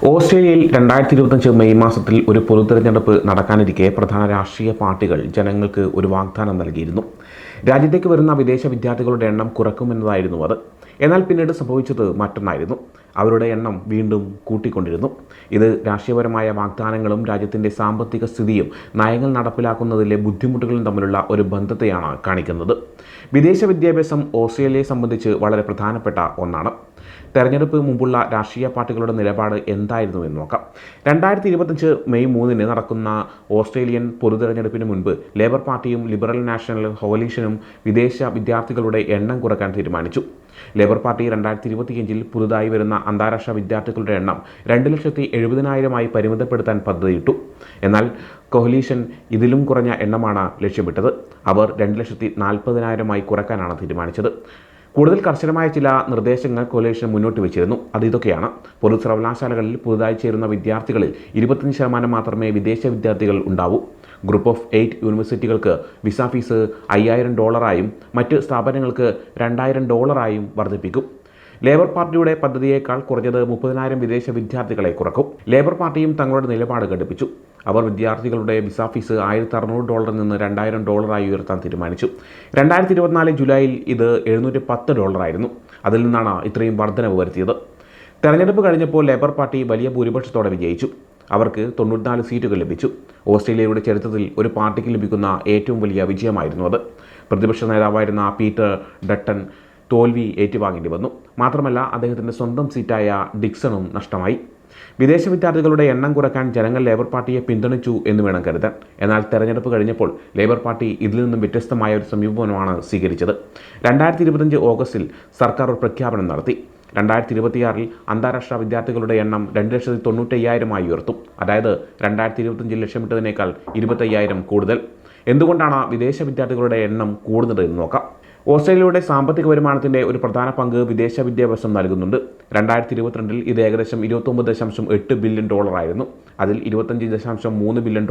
ഓസ്ട്രേലിയയിൽ 2025 മെയ് മാസത്തിൽ ഒരു പൊതുതെരഞ്ഞെടുപ്പ് നടക്കാനിരിക്കെ പ്രധാന രാഷ്ട്രീയ പാർട്ടികൾ ജനങ്ങൾക്ക് ഒരു വാഗ്ദാനം നൽകിയിരുന്നു. രാജ്യത്തേക്ക് വരുന്ന വിദേശ വിദ്യാർത്ഥികളുടെ എണ്ണം കുറക്കുമെന്നതായിരുന്നു അത്. എന്നാൽ പിന്നീട് സംഭവിച്ചത് മറ്റൊന്നായിരുന്നു. അവരുടെ എണ്ണം വീണ്ടും കൂട്ടിക്കൊണ്ടിരുന്നു. ഇത് രാഷ്ട്രീയപരമായ വാഗ്ദാനങ്ങളും രാജ്യത്തിൻ്റെ സാമ്പത്തിക സ്ഥിതിയും നയങ്ങൾ നടപ്പിലാക്കുന്നതിലെ ബുദ്ധിമുട്ടുകളും തമ്മിലുള്ള ഒരു ബന്ധത്തെയാണ് കാണിക്കുന്നത്. വിദേശ വിദ്യാഭ്യാസം ഓസ്ട്രേലിയയെ സംബന്ധിച്ച് വളരെ പ്രധാനപ്പെട്ട ഒന്നാണ്. തെരഞ്ഞെടുപ്പ് മുമ്പുള്ള രാഷ്ട്രീയ പാർട്ടികളുടെ നിലപാട് എന്തായിരുന്നു എന്ന് നോക്കാം. 2025 മെയ് 3 നടക്കുന്ന ഓസ്ട്രേലിയൻ പൊതുതെരഞ്ഞെടുപ്പിന് മുൻപ് ലേബർ പാർട്ടിയും ലിബറൽ നാഷണൽ കോalitionനും വിദേശ വിദ്യാർത്ഥികളുടെ എണ്ണം കുറയ്ക്കാൻ തീരുമാനിച്ചു. ലേബർ പാർട്ടി 2025 പുതുതായി വരുന്ന അന്താരാഷ്ട്ര വിദ്യാർത്ഥികളുടെ എണ്ണം 2,70,000 പരിമിതപ്പെടുത്താൻ പദ്ധതിയിട്ടു. എന്നാൽ കോalition ഇതിലും കുറഞ്ഞ എണ്ണമാണ് ലക്ഷ്യമിട്ടത്. അവർ 2,40,000 കുറയ്ക്കാനാണ് തീരുമാനിച്ചത്. കൂടുതൽ കർശനമായ ചില നിർദ്ദേശങ്ങൾ കോalition മുന്നോട്ട് വെച്ചിരുന്നു. അത് ഇതൊക്കെയാണ്: പൊതു സർവകലാശാലകളിൽ പുതുതായി ചേരുന്ന വിദ്യാർത്ഥികളിൽ 25% മാത്രമേ വിദേശ വിദ്യാർത്ഥികൾ ഉണ്ടാവൂ. ഗ്രൂപ്പ് ഓഫ് 8 യൂണിവേഴ്സിറ്റികൾക്ക് വിസ ഫീസ് $5,000 മറ്റ് സ്ഥാപനങ്ങൾക്ക് $2,000 വർദ്ധിപ്പിക്കും. ലേബർ പാർട്ടിയുടെ പദ്ധതിയേക്കാൾ കുറഞ്ഞത് 30,000 വിദേശ വിദ്യാർത്ഥികളെ കുറക്കും. ലേബർ പാർട്ടിയും തങ്ങളുടെ നിലപാട് ഘടിപ്പിച്ചു. അവർ വിദ്യാർത്ഥികളുടെ വിസ ഫീസ് $1,600 നിന്ന് $2,000 ഉയർത്താൻ തീരുമാനിച്ചു. 2024 ജൂലൈയിൽ ഇത് $710 ആയിരുന്നു. അതിൽ നിന്നാണ് ഇത്രയും വർധനവ് വരുത്തിയത്. തെരഞ്ഞെടുപ്പ് കഴിഞ്ഞപ്പോൾ ലേബർ പാർട്ടി വലിയ ഭൂരിപക്ഷത്തോടെ വിജയിച്ചു. അവർക്ക് 94 സീറ്റുകൾ ലഭിച്ചു. ഓസ്ട്രേലിയയുടെ ചരിത്രത്തിൽ ഒരു പാർട്ടിക്ക് ലഭിക്കുന്ന ഏറ്റവും വലിയ വിജയമായിരുന്നു അത്. പ്രതിപക്ഷ നേതാവായിരുന്ന പീറ്റർ ഡട്ടൺ തോൽവി ഏറ്റുവാങ്ങേണ്ടി വന്നു. മാത്രമല്ല, അദ്ദേഹത്തിൻ്റെ സ്വന്തം സീറ്റായ ഡിക്സണും നഷ്ടമായി. വിദേശ വിദ്യാർത്ഥികളുടെ എണ്ണം കുറയ്ക്കാൻ ജനങ്ങൾ ലേബർ പാർട്ടിയെ പിന്തുണച്ചു എന്ന് വേണം കരുതാൻ. എന്നാൽ തെരഞ്ഞെടുപ്പ് കഴിഞ്ഞപ്പോൾ ലേബർ പാർട്ടി ഇതിൽ നിന്നും വ്യത്യസ്തമായ ഒരു സമീപനമാണ് സ്വീകരിച്ചത്. 2025 ഓഗസ്റ്റിൽ സർക്കാർ ഒരു പ്രഖ്യാപനം നടത്തി. 2026 അന്താരാഷ്ട്ര വിദ്യാർത്ഥികളുടെ എണ്ണം 2,95,000 ഉയർത്തും. അതായത് 2025 ലക്ഷ്യമിട്ടതിനേക്കാൾ 25,000 കൂടുതൽ. എന്തുകൊണ്ടാണ് വിദേശ വിദ്യാർത്ഥികളുടെ എണ്ണം കൂടുന്നത് എന്ന് നോക്കാം. ഓസ്ട്രേലിയയുടെ സാമ്പത്തിക വരുമാനത്തിൻ്റെ ഒരു പ്രധാന പങ്ക് വിദേശ വിദ്യാഭ്യാസം നൽകുന്നുണ്ട്. 2022 ഇത് ഏകദേശം $29.8 ബില്യൺ ആയിരുന്നു. അതിൽ $25.3 ബില്യൺ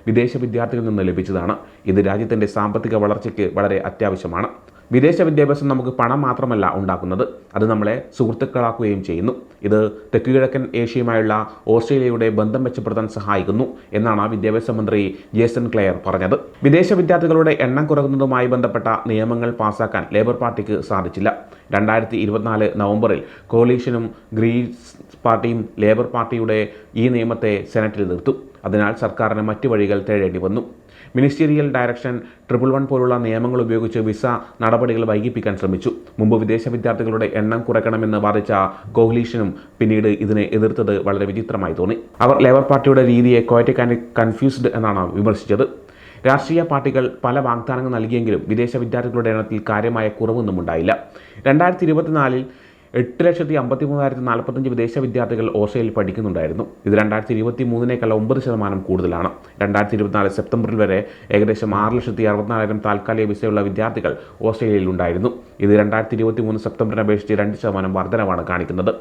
വിദേശ വിദ്യാർത്ഥികളിൽ നിന്ന് ലഭിച്ചതാണ്. ഇത് രാജ്യത്തിൻ്റെ സാമ്പത്തിക വളർച്ചയ്ക്ക് വളരെ അത്യാവശ്യമാണ്. വിദേശ വിദ്യാഭ്യാസം നമുക്ക് പണം മാത്രമല്ല ഉണ്ടാക്കുന്നത്, അത് നമ്മളെ സുഹൃത്തുക്കളാക്കുകയും ചെയ്യുന്നു. ഇത് തെക്കുകിഴക്കൻ ഏഷ്യയുമായുള്ള ഓസ്ട്രേലിയയുടെ ബന്ധം മെച്ചപ്പെടുത്താൻ സഹായിക്കുന്നു എന്നാണ് വിദ്യാഭ്യാസ മന്ത്രി ജേസൺ ക്ലെയർ പറഞ്ഞത്. വിദേശ വിദ്യാർത്ഥികളുടെ എണ്ണം കുറയ്ക്കുന്നതുമായി ബന്ധപ്പെട്ട നിയമങ്ങൾ പാസാക്കാൻ ലേബർ പാർട്ടിക്ക് സാധിച്ചില്ല. 2024 നവംബറിൽ കോalitionനും ഗ്രീൻസ് പാർട്ടിയും ലേബർ പാർട്ടിയുടെ ഈ നിയമത്തെ സെനറ്റിൽ നിർത്തും. അതിനാൽ സർക്കാരിന് മറ്റ് വഴികൾ തേടേണ്ടി വന്നു. മിനിസ്റ്റീരിയൽ ഡയറക്ഷൻ 111 പോലുള്ള നിയമങ്ങൾ ഉപയോഗിച്ച് വിസ നടപടികൾ വൈകിപ്പിക്കാൻ ശ്രമിച്ചു. മുമ്പ് വിദേശ വിദ്യാർത്ഥികളുടെ എണ്ണം കുറയ്ക്കണമെന്ന് വാദിച്ച കോalitionനും പിന്നീട് ഇതിനെ എതിർത്തത് വളരെ വിചിത്രമായി തോന്നി. അവർ ലേബർ പാർട്ടിയുടെ രീതിയെ ക്വയറ്റ് ആൻഡ് കൺഫ്യൂസ്ഡ് എന്നാണ് വിമർശിച്ചത്. രാഷ്ട്രീയ പാർട്ടികൾ പല വാഗ്ദാനങ്ങൾ നൽകിയെങ്കിലും വിദേശ വിദ്യാർത്ഥികളുടെ എണ്ണത്തിൽ കാര്യമായ കുറവൊന്നും ഉണ്ടായില്ല. 2024 8,53,045 വിദേശ വിദ്യാർത്ഥികൾ ഓസ്ട്രേലിയയിൽ പഠിക്കുന്നുണ്ടായിരുന്നു. ഇത് 2023 9% കൂടുതലാണ്. 2024 സെപ്റ്റംബറിൽ വരെ ഏകദേശം 6,64,000 താൽക്കാലിക വിസയുള്ള വിദ്യാർത്ഥികൾ ഓസ്ട്രേലിയയിൽ ഉണ്ടായിരുന്നു. ഇത് 2023 സെപ്റ്റംബറിനെ അപേക്ഷിച്ച് 2% വർധനവാണ് കാണിക്കുന്നത്.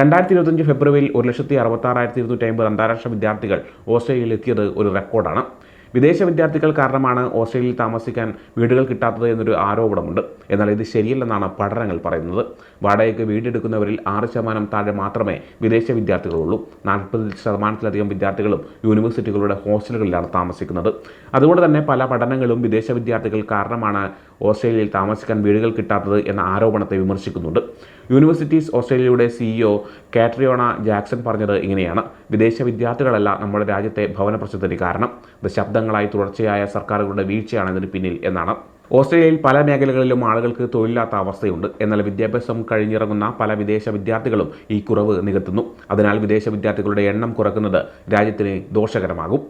2025 ഫെബ്രുവരിയിൽ 1,66,250 അന്താരാഷ്ട്ര വിദ്യാർത്ഥികൾ ഓസ്ട്രേലിയയിൽ എത്തിയത് ഒരു റെക്കോർഡാണ്. വിദേശ വിദ്യാർത്ഥികൾ കാരണമാണ് ഓസ്ട്രേലിയയിൽ താമസിക്കാൻ വീടുകൾ കിട്ടാത്തത് എന്നൊരു ആരോപണമുണ്ട്. എന്നാൽ ഇത് ശരിയല്ലെന്നാണ് പഠനങ്ങൾ പറയുന്നത്. വാടകയ്ക്ക് വീടെടുക്കുന്നവരിൽ 6% താഴെ മാത്രമേ വിദേശ വിദ്യാർത്ഥികളുള്ളൂ. 40%-ലധികം വിദ്യാർത്ഥികളും യൂണിവേഴ്സിറ്റികളുടെ ഹോസ്റ്റലുകളിലാണ് താമസിക്കുന്നത്. അതുകൊണ്ട് തന്നെ പല പഠനങ്ങളും വിദേശ വിദ്യാർത്ഥികൾ കാരണമാണ് ഓസ്ട്രേലിയയിൽ താമസിക്കാൻ വീടുകൾ കിട്ടാത്തത് എന്ന ആരോപണത്തെ വിമർശിക്കുന്നുണ്ട്. യൂണിവേഴ്സിറ്റീസ് ഓസ്ട്രേലിയയുടെ CEO കാട്രിയോണ ജാക്സൺ പറഞ്ഞത് ഇങ്ങനെയാണ്: വിദേശ വിദ്യാർത്ഥികളല്ല നമ്മുടെ രാജ്യത്തെ ഭവന പ്രശ്നത്തിന് കാരണം, ദശാബ്ദങ്ങളായി തുടർച്ചയായ സർക്കാരുകളുടെ വീഴ്ചയാണ് ഇതിന് പിന്നിൽ എന്നാണ്. ഓസ്ട്രേലിയയിൽ പല മേഖലകളിലും ആളുകൾക്ക് തൊഴിലില്ലാത്ത അവസ്ഥയുണ്ട്. എന്നാൽ വിദ്യാഭ്യാസം കഴിഞ്ഞിറങ്ങുന്ന പല വിദേശ വിദ്യാർത്ഥികളും ഈ കുറവ് നികത്തുന്നു. അതിനാൽ വിദേശ വിദ്യാർത്ഥികളുടെ എണ്ണം കുറയ്ക്കുന്നത് രാജ്യത്തിന് ദോഷകരമാകും.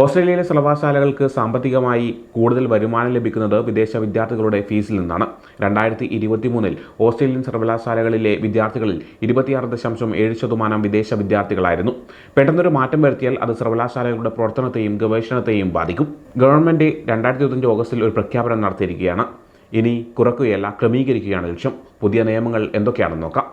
ഓസ്ട്രേലിയയിലെ സർവകലാശാലകൾക്ക് സാമ്പത്തികമായി കൂടുതൽ വരുമാനം ലഭിക്കുന്നത് വിദേശ വിദ്യാർത്ഥികളുടെ ഫീസിൽ നിന്നാണ്. 2023 ഓസ്ട്രേലിയൻ സർവകലാശാലകളിലെ വിദ്യാർത്ഥികളിൽ 26.7% വിദേശ വിദ്യാർത്ഥികളായിരുന്നു. പെട്ടെന്നൊരു മാറ്റം വരുത്തിയാൽ അത് സർവകലാശാലകളുടെ പ്രവർത്തനത്തെയും ഗവേഷണത്തെയും ബാധിക്കും. ഗവൺമെൻറ് 2025 ഓഗസ്റ്റിൽ ഒരു പ്രഖ്യാപനം നടത്തിയിരിക്കുകയാണ്. ഇനി കുറയ്ക്കുകയല്ല, ക്രമീകരിക്കുകയാണ് ലക്ഷ്യം. പുതിയ നിയമങ്ങൾ എന്തൊക്കെയാണെന്ന് നോക്കാം.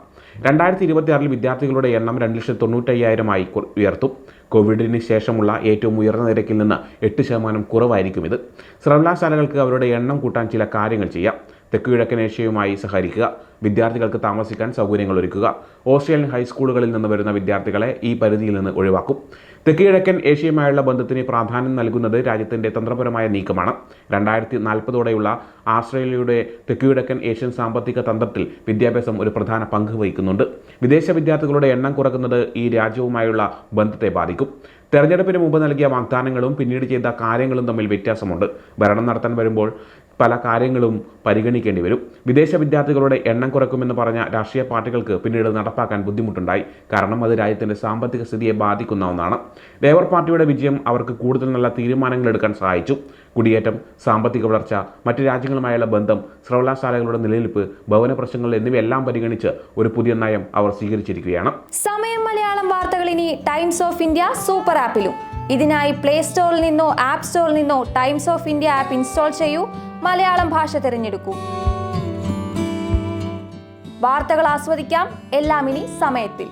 2026 വിദ്യാർത്ഥികളുടെ എണ്ണം 2,95,000 ഉയർത്തും. കോവിഡിന് ശേഷമുള്ള ഏറ്റവും ഉയർന്ന നിരക്കിൽ നിന്ന് 8% കുറവായിരിക്കും ഇത്. സർവകലാശാലകൾക്ക് അവരുടെ എണ്ണം കൂട്ടാൻ ചില കാര്യങ്ങൾ ചെയ്യാം. തെക്കുകിഴക്കൻ ഏഷ്യയുമായി സഹകരിക്കുക, വിദ്യാർത്ഥികൾക്ക് താമസിക്കാൻ സൗകര്യങ്ങൾ ഒരുക്കുക. ഓസ്ട്രേലിയൻ ഹൈസ്കൂളുകളിൽ നിന്ന് വരുന്ന വിദ്യാർത്ഥികളെ ഈ പരിധിയിൽ നിന്ന് ഒഴിവാക്കും. തെക്കുകിഴക്കൻ ഏഷ്യയുമായുള്ള ബന്ധത്തിന് പ്രാധാന്യം നൽകുന്നത് രാജ്യത്തിൻ്റെ തന്ത്രപരമായ നീക്കമാണ്. 2040ഓടെയുള്ള ഓസ്ട്രേലിയയുടെ തെക്കുകിഴക്കൻ ഏഷ്യൻ സാമ്പത്തിക തന്ത്രത്തിൽ വിദ്യാഭ്യാസം ഒരു പ്രധാന പങ്ക് വഹിക്കുന്നുണ്ട്. വിദേശ വിദ്യാർത്ഥികളുടെ എണ്ണം കുറക്കുന്നത് ഈ രാജ്യവുമായുള്ള ബന്ധത്തെ ബാധിക്കും. തെരഞ്ഞെടുപ്പിന് മുമ്പ് നൽകിയ വാഗ്ദാനങ്ങളും പിന്നീട് ചെയ്ത കാര്യങ്ങളും തമ്മിൽ വ്യത്യാസമുണ്ട്. ഭരണം നടത്താൻ വരുമ്പോൾ പല കാര്യങ്ങളും പരിഗണിക്കേണ്ടി വരും. വിദേശ വിദ്യാർത്ഥികളുടെ എണ്ണം കുറയ്ക്കുമെന്ന് പറഞ്ഞ രാഷ്ട്രീയ പാർട്ടികൾക്ക് പിന്നീട് നടപ്പാക്കാൻ ബുദ്ധിമുട്ടുണ്ടായി. കാരണം അത് രാജ്യത്തിൻ്റെ സാമ്പത്തിക സ്ഥിതിയെ ബാധിക്കുന്ന ഒന്നാണ്. ലേബർ പാർട്ടിയുടെ വിജയം അവർക്ക് കൂടുതൽ നല്ല തീരുമാനങ്ങൾ എടുക്കാൻ സഹായിച്ചു. കുടിയേറ്റം, സാമ്പത്തിക വളർച്ച, മറ്റ് രാജ്യങ്ങളുമായുള്ള ബന്ധം, സർവകലാശാലകളുടെ നിലനിൽപ്പ്, ഭവന പ്രശ്നങ്ങൾ എന്നിവയെല്ലാം പരിഗണിച്ച് ഒരു പുതിയ നയം അവർ സ്വീകരിച്ചിരിക്കുകയാണ്. സമയം മലയാളം വാർത്തകൾ ഇനി ടൈംസ് ഓഫ് ഇന്ത്യ സൂപ്പർ ആപ്പിലും. ഇതിനായി പ്ലേ സ്റ്റോറിൽ നിന്നോ ആപ്പ് സ്റ്റോറിൽ നിന്നോ times of India app install ചെയ്യൂ. മലയാളം ഭാഷ തിരഞ്ഞെടുക്കൂ. വാർത്തകൾ ആസ്വദിക്കാം. എല്ലാം ഇനി സമയത്തിൽ.